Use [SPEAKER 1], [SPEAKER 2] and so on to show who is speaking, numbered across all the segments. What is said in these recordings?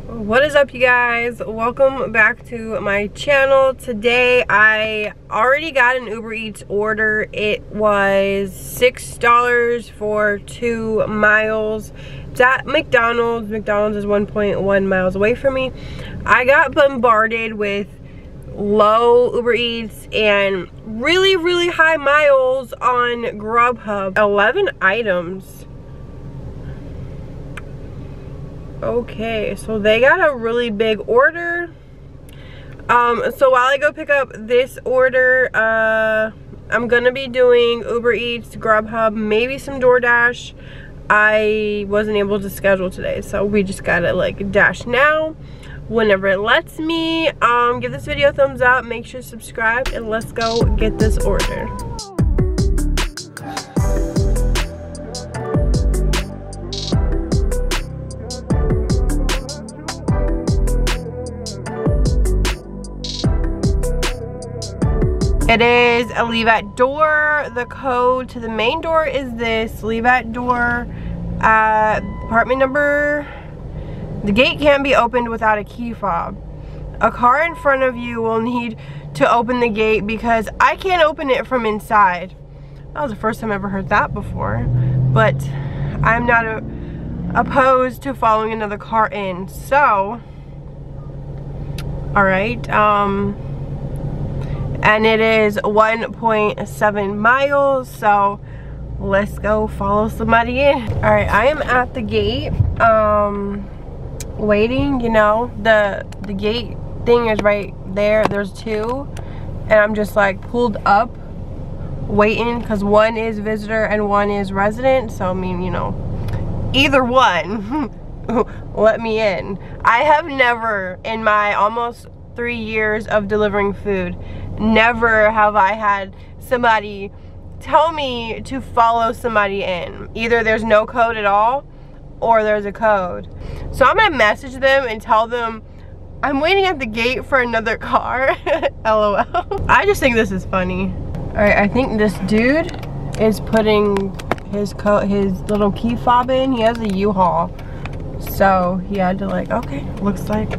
[SPEAKER 1] What is up, you guys? Welcome back to my channel. Today I already got an Uber Eats order. It was $6 for 2 miles. It's at McDonald's. McDonald's is 1.1 miles away from me. I got bombarded with low Uber Eats and really high miles on Grubhub. 11 items. Okay, so they got a really big order. So while I go pick up this order, I'm gonna be doing Uber Eats, Grubhub, maybe some DoorDash. I wasn't able to schedule today, so we just gotta like dash now whenever it lets me. Give this video a thumbs up, make sure to subscribe, and let's go get this order. It is a leave at door. The code to the main door is this: leave at door, apartment number. The gate can't be opened without a key fob. A car in front of you will need to open the gate because I can't open it from inside. That was the first time I ever heard that before, but I'm not opposed to following another car in. So, all right. And it is 1.7 miles, so let's go follow somebody in. All right, I am at the gate, waiting. You know, the gate thing is right there. There's two, and I'm just like pulled up waiting because one is visitor and one is resident. So I mean, you know, either one let me in. I have never, in my almost 3 years of delivering food, never have I had somebody tell me to follow somebody in. Either there's no code at all or there's a code. So I'm gonna message them and tell them I'm waiting at the gate for another car. LOL. I just think this is funny. All right, I think this dude is putting his little key fob in. He has a U-Haul, so he had to like, okay, looks like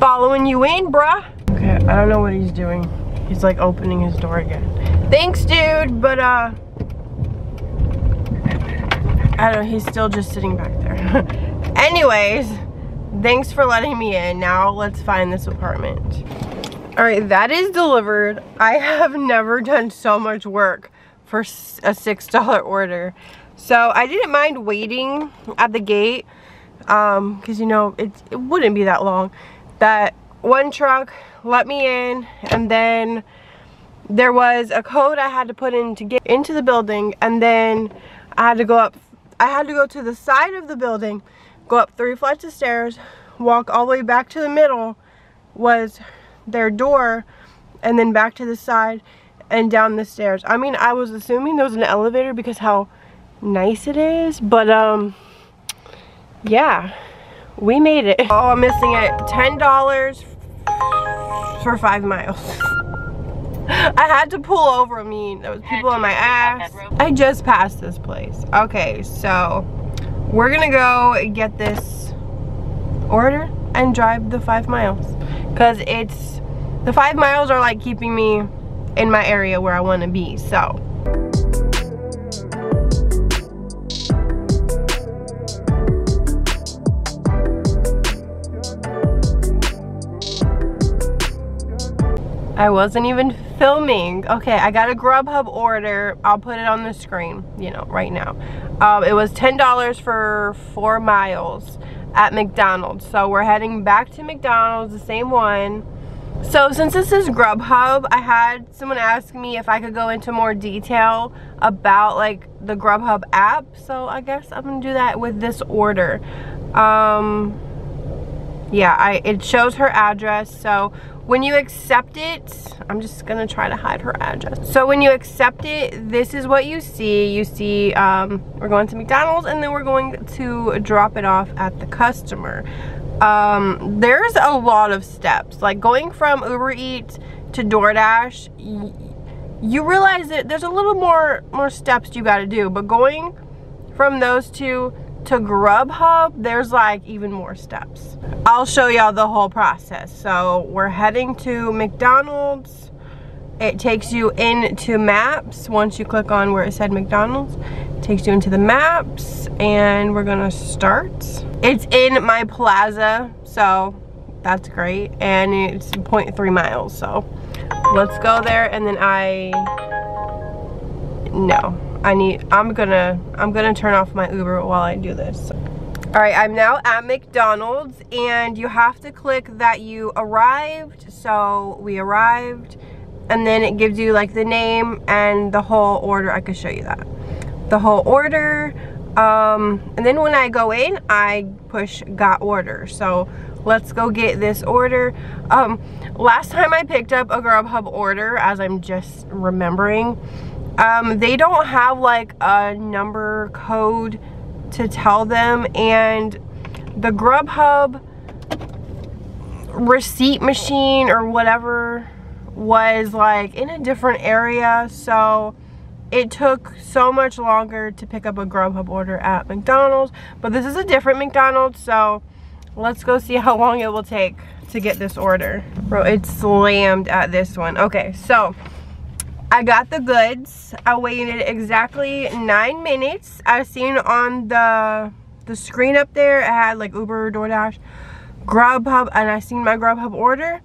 [SPEAKER 1] following you in, bruh. Okay, I don't know what he's doing. He's like opening his door again. Thanks, dude, but I don't know, he's still just sitting back there. Anyways, thanks for letting me in. Now let's find this apartment. All right, that is delivered. I have never done so much work for a $6 order. So I didn't mind waiting at the gate, because you know, it wouldn't be that long. That one truck let me in, and then there was a code I had to put in to get into the building, and then I had to go up. I had to go to the side of the building, go up 3 flights of stairs, walk all the way back to the middle was their door, and then back to the side and down the stairs. I mean, I was assuming there was an elevator because how nice it is, but yeah, we made it. Oh, I'm missing it. $10 for 5 miles. I had to pull over. I mean, there was people on my ass. I just passed this place. Okay, so we're gonna go get this order and drive the 5 miles, because the 5 miles are like keeping me in my area where I want to be. So I wasn't even filming. Okay, I got a Grubhub order. I'll put it on the screen, you know, right now. It was $10 for 4 miles at McDonald's. So we're heading back to McDonald's, the same one. So since this is Grubhub, I had someone ask me if I could go into more detail about like the Grubhub app. So I guess I'm gonna do that with this order. Yeah, it shows her address. So when you accept it, I'm just gonna try to hide her address. So when you accept it, this is what you see. You see, we're going to McDonald's, and then we're going to drop it off at the customer. There's a lot of steps. Like going from Uber Eats to DoorDash, you realize that there's a little more steps you gotta do. But going from those two to Grubhub, there's like even more steps. I'll show y'all the whole process. So we're heading to McDonald's. It takes you into maps. Once you click on where it said McDonald's, it takes you into the maps, and we're gonna start. It's in my plaza, so that's great, and it's 0.3 miles, so let's go there. And then I'm gonna turn off my Uber while I do this. All right, I'm now at McDonald's, and you have to click that you arrived. So we arrived, and then it gives you like the name and the whole order. I could show you that, the whole order. And then when I go in, I push got order. So let's go get this order. Last time I picked up a Grubhub order, as I'm just remembering, they don't have like a number code to tell them, and the Grubhub receipt machine or whatever was like in a different area, so it took so much longer to pick up a Grubhub order at McDonald's. But this is a different McDonald's, so let's go see how long it will take to get this order. Bro, it's slammed at this one. Okay, so I got the goods. I waited exactly 9 minutes. I seen on the screen up there, it had like Uber, DoorDash, Grubhub, and I seen my Grubhub order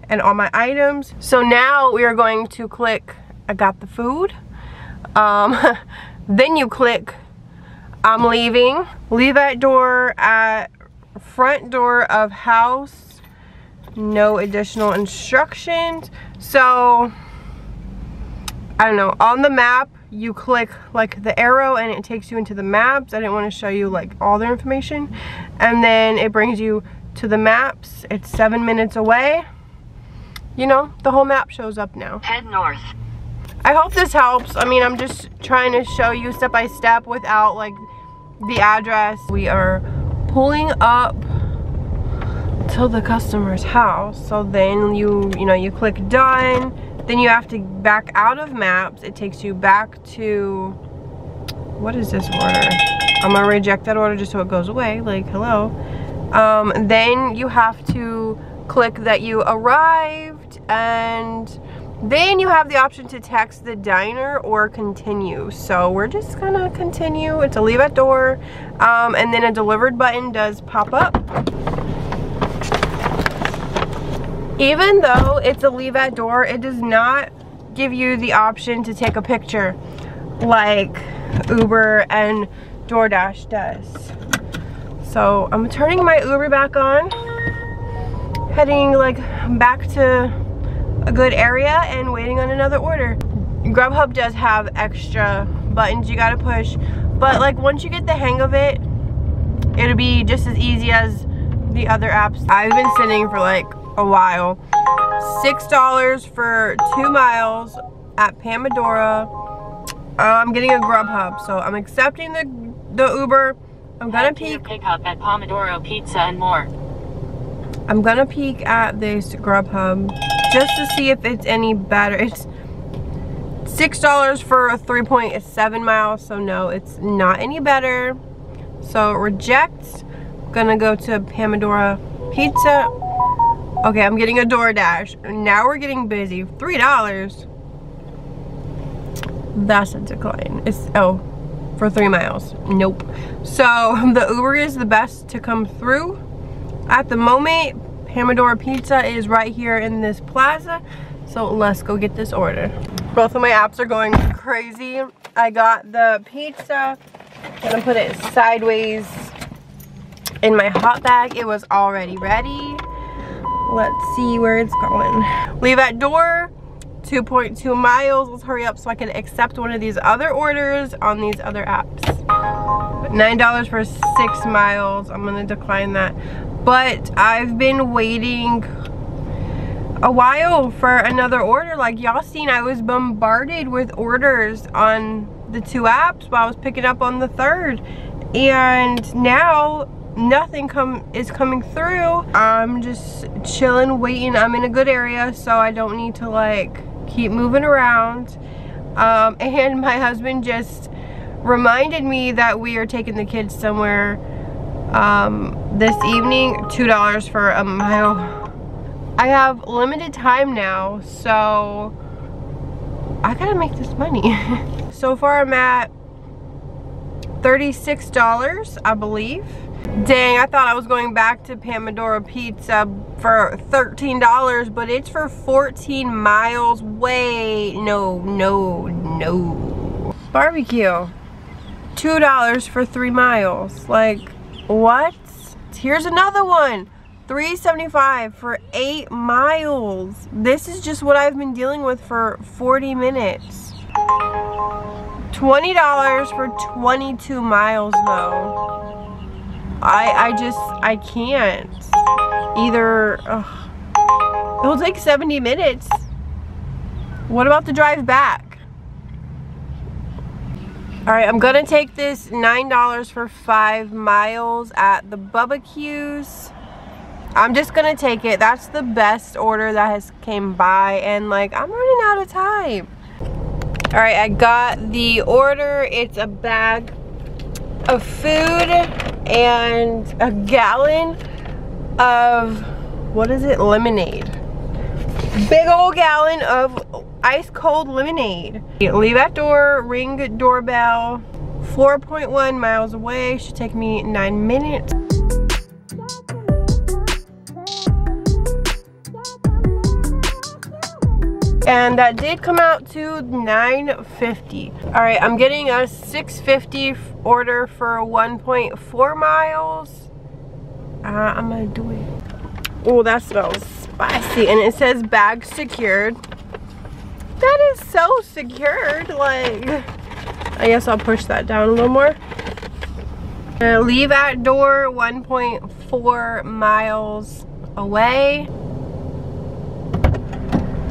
[SPEAKER 1] and all my items. So now we are going to click I got the food. Then you click I'm leaving. Leave at door at front door of house. No additional instructions. So I don't know, on the map you click like the arrow and it takes you into the maps. I didn't want to show you like all their information, and then it brings you to the maps. It's 7 minutes away. You know, the whole map shows up now.
[SPEAKER 2] Head north.
[SPEAKER 1] I hope this helps. I mean, I'm just trying to show you step by step without like the address. We are pulling up to the customer's house. So then you click done. Then you have to back out of maps. It takes you back to, what is this order? I'm gonna reject that order just so it goes away, like hello. Then you have to click that you arrived, and then you have the option to text the diner or continue. So we're just gonna continue. It's a leave at door, and then a delivered button does pop up. Even though it's a leave at door, it does not give you the option to take a picture like Uber and DoorDash does. So I'm turning my Uber back on, heading like back to a good area and waiting on another order. Grubhub does have extra buttons you gotta push, but like once you get the hang of it, it'll be just as easy as the other apps. I've been sitting for like a while. $6 for 2 miles at Pomodoro. I'm getting a Grubhub, so I'm accepting the Uber. I'm gonna peek.
[SPEAKER 2] Pickup at Pomodoro Pizza and more.
[SPEAKER 1] I'm gonna peek at this Grubhub just to see if it's any better. It's $6 for 3.7 miles, so no, it's not any better. So reject. Gonna go to Pomodoro Pizza. Okay, I'm getting a DoorDash. Now we're getting busy. $3. That's a decline. It's, oh, for 3 miles. Nope. So the Uber is the best to come through at the moment. Pomodoro Pizza is right here in this plaza. So let's go get this order. Both of my apps are going crazy. I got the pizza. I'm gonna put it sideways in my hot bag. It was already ready. Let's see where it's going. Leave at door, 2.2 miles. Let's hurry up so I can accept one of these other orders on these other apps. $9 for 6 miles. I'm gonna decline that. But I've been waiting a while for another order. Like y'all seen, I was bombarded with orders on the 2 apps while I was picking up on the 3rd. And now nothing is coming through. I'm just chilling, waiting. I'm in a good area, so I don't need to like keep moving around. And my husband just reminded me that we are taking the kids somewhere this evening. $2 for a mile. I have limited time now, so I gotta make this money. So far I'm at $36, I believe. Dang, I thought I was going back to Pomodoro Pizza for $13, but it's for 14 miles. Wait, no. Barbecue, $2 for 3 miles. Like, what? Here's another one, $3.75 for 8 miles. This is just what I've been dealing with for 40 minutes. $20 for 22 miles though. I can't. Either, it'll take 70 minutes. What about the drive back? Alright, I'm gonna take this $9 for 5 miles at the Bubba-Q's. I'm just gonna take it. That's the best order that has came by, and like, I'm running out of time. Alright, I got the order. It's a bag of food and a gallon of, what is it, lemonade. Big old gallon of ice cold lemonade. Leave at door, ring doorbell. 4.1 miles away. Should take me 9 minutes. And that did come out to $9.50. All right, I'm getting a $6.50 order for 1.4 miles. I'm gonna do it. Oh, that smells spicy. And it says bag secured. That is so secured. Like, I guess I'll push that down a little more. Leave at door, 1.4 miles away.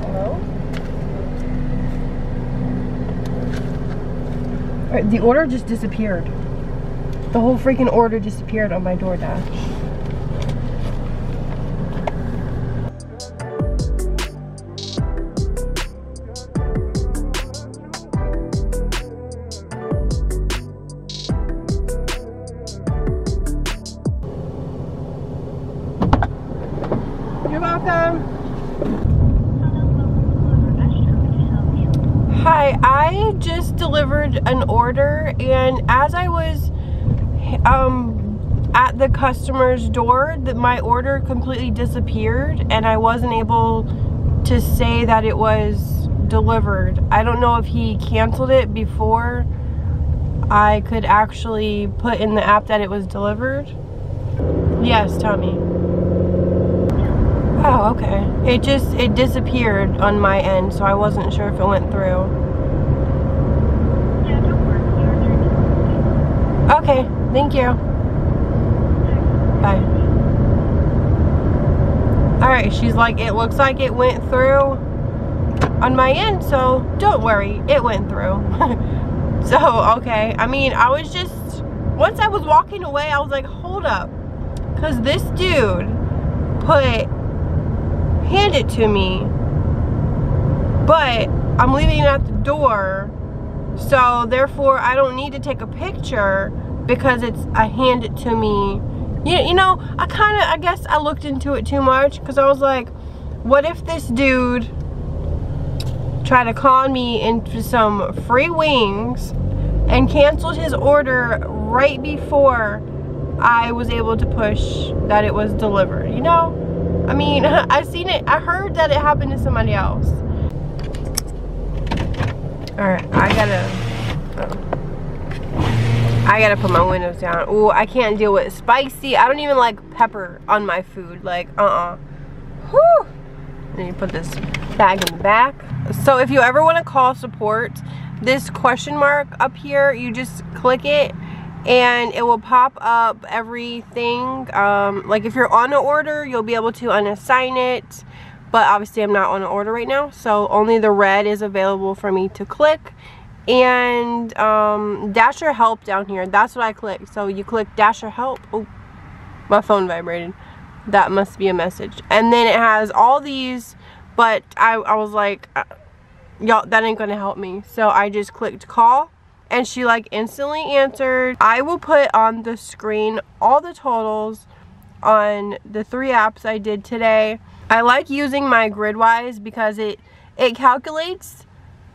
[SPEAKER 1] Hello? The order just disappeared. The whole freaking order disappeared on my DoorDash. You're welcome. Hi, I just delivered an order, and as I was at the customer's door, my order completely disappeared, and I wasn't able to say that it was delivered. I don't know if he canceled it before I could actually put in the app that it was delivered. Yes, tell me. Oh, okay. It disappeared on my end, so I wasn't sure if it went through.
[SPEAKER 3] Yeah, don't worry.
[SPEAKER 1] Okay, thank you. Bye. Alright, she's like, it looks like it went through on my end, so don't worry, it went through. So, okay. I mean, I was just, once I was walking away, I was like, hold up. Because this dude hand it to me, but I'm leaving it at the door, so therefore I don't need to take a picture because it's a hand it to me. You know, I guess I looked into it too much, because I was like, what if this dude tried to con me into some free wings and canceled his order right before I was able to push that it was delivered, you know? I mean, I heard that it happened to somebody else. Alright, I gotta put my windows down. Ooh, I can't deal with spicy. I don't even like pepper on my food. Like, Whew. Then you put this bag in the back. So if you ever want to call support, this question mark up here, you just click it and it will pop up everything. Like if you're on an order, you'll be able to unassign it, but obviously I'm not on an order right now, so only the red is available for me to click. And dash your help down here, that's what I clicked. So you click dash your help. Oh, my phone vibrated. That must be a message. And then it has all these, but I was like, y'all, that ain't gonna help me, so I just clicked call. and she like instantly answered. I will put on the screen all the totals on the 3 apps I did today. I like using my Gridewise because it calculates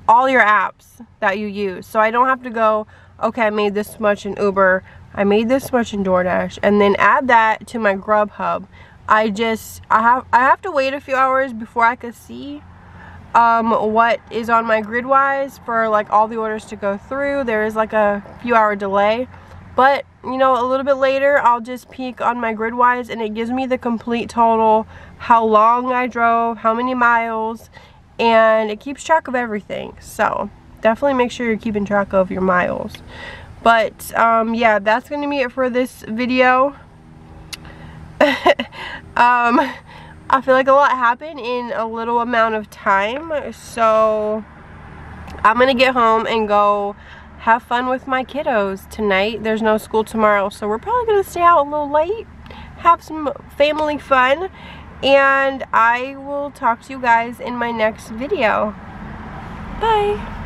[SPEAKER 1] all your apps that you use, so I don't have to go, okay, I made this much in Uber, I made this much in DoorDash, and then add that to my Grubhub. I have to wait a few hours before I could see what is on my Gridewise for like all the orders to go through. There is like a few hour delay, but you know, a little bit later I'll just peek on my Gridewise and it gives me the complete total, how long I drove, how many miles, and it keeps track of everything. So definitely make sure you're keeping track of your miles. But yeah, that's gonna be it for this video. I feel like a lot happened in a little amount of time, so I'm gonna get home and go have fun with my kiddos tonight. There's no school tomorrow, so we're probably gonna stay out a little late, have some family fun, and I will talk to you guys in my next video. Bye.